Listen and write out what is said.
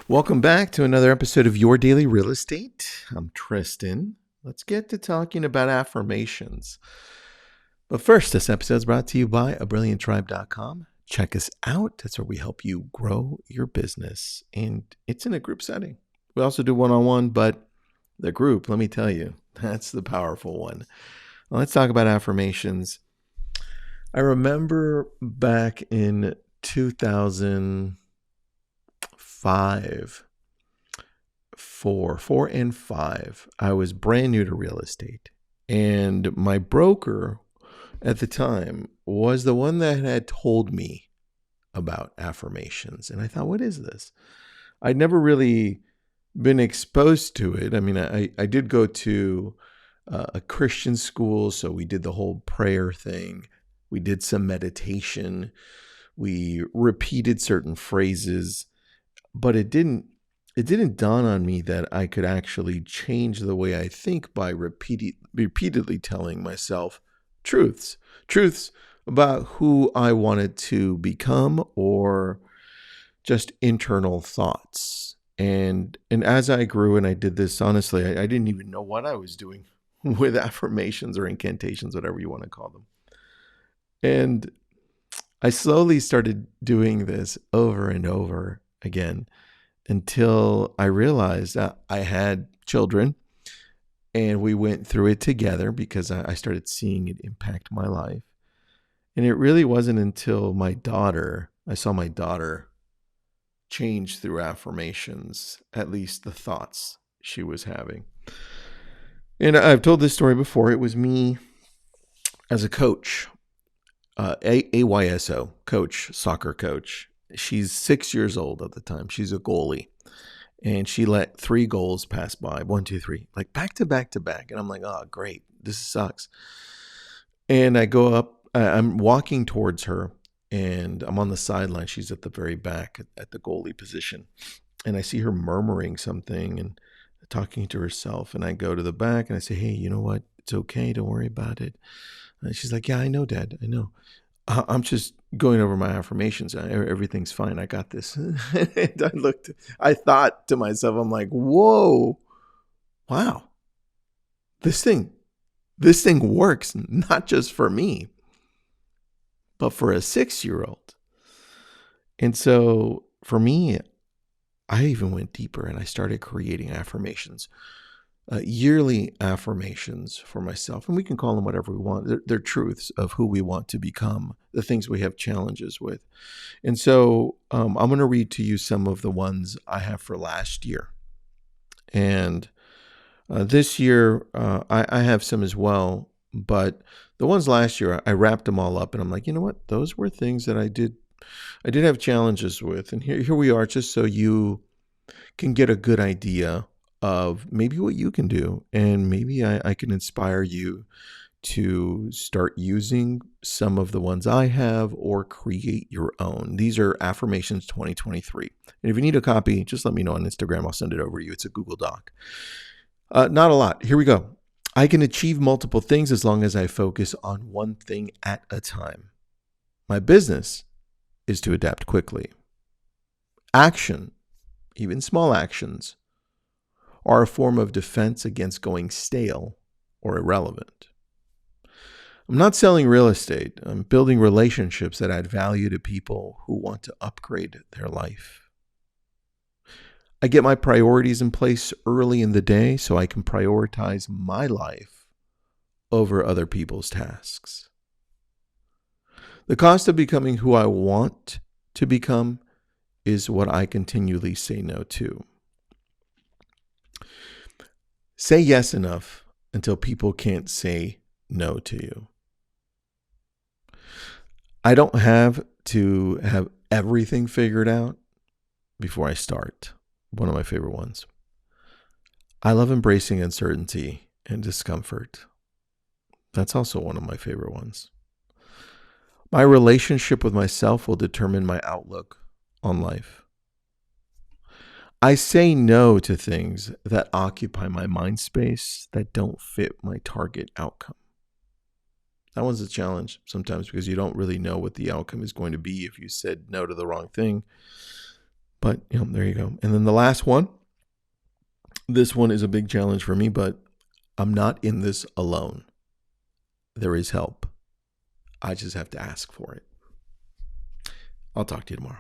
Welcome back to another episode of Your Daily Real Estate. I'm Tristan. Let's get to talking about affirmations. But first, this episode is brought to you by abrillianttribe.com. Check us out. That's where we help you grow your business. And it's in a group setting. We also do one-on-one, but the group, let me tell you, that's the powerful one. Well, let's talk about affirmations. I remember back in 2005, 4 and 5, I was brand new to real estate. And my broker at the time was the one that had told me about affirmations. And I thought, what is this? I'd never really been exposed to it. I mean, I did go to a Christian school, so we did the whole prayer thing. We did some meditation. We repeated certain phrases, but it didn't dawn on me that I could actually change the way I think by repeatedly telling myself truths about who I wanted to become or just internal thoughts. And as I grew and I did this, honestly, I didn't even know what I was doing with affirmations or incantations, whatever you want to call them. And I slowly started doing this over and over again until I realized that I had children and we went through it together because I started seeing it impact my life. And it really wasn't until I saw my daughter change through affirmations, at least the thoughts she was having. And I've told this story before. It was me as a coach, AYSO coach, soccer coach. She's 6 years old at the time. She's a goalie. And she let 3 goals pass by, 1, 2, 3, like back to back to back. And I'm like, oh, great. This sucks. And I go up, I'm walking towards her and I'm on the sideline. She's at the very back at the goalie position. And I see her murmuring something and talking to herself. And I go to the back and I say, hey, you know what? It's okay. Don't worry about it. And she's like, yeah, I know, Dad. I know. I'm just going over my affirmations. Everything's fine. I got this. And I thought to myself, I'm like, whoa, wow, this thing works not just for me, but for a 6-year-old. And so for me, I even went deeper and I started creating affirmations. Yearly affirmations for myself, and we can call them whatever we want. They're truths of who we want to become, the things we have challenges with. And so I'm going to read to you some of the ones I have for last year. And this year, I have some as well, but the ones last year, I wrapped them all up and I'm like, you know what? Those were things that I did have challenges with. And here we are, just so you can get a good idea of maybe what you can do. And maybe I can inspire you to start using some of the ones I have or create your own. These are Affirmations 2023. And if you need a copy, just let me know on Instagram. I'll send it over to you. It's a Google Doc. Not a lot. Here we go. I can achieve multiple things as long as I focus on one thing at a time. My business is to adapt quickly. Action, even small actions, are a form of defense against going stale or irrelevant. I'm not selling real estate. I'm building relationships that add value to people who want to upgrade their life. I get my priorities in place early in the day so I can prioritize my life over other people's tasks. The cost of becoming who I want to become is what I continually say no to. Say yes enough until people can't say no to you. I don't have to have everything figured out before I start. One of my favorite ones. I love embracing uncertainty and discomfort. That's also one of my favorite ones. My relationship with myself will determine my outlook on life. I say no to things that occupy my mind space that don't fit my target outcome. That one's a challenge sometimes because you don't really know what the outcome is going to be if you said no to the wrong thing. But, there you go. And then the last one, this one is a big challenge for me, but I'm not in this alone. There is help. I just have to ask for it. I'll talk to you tomorrow.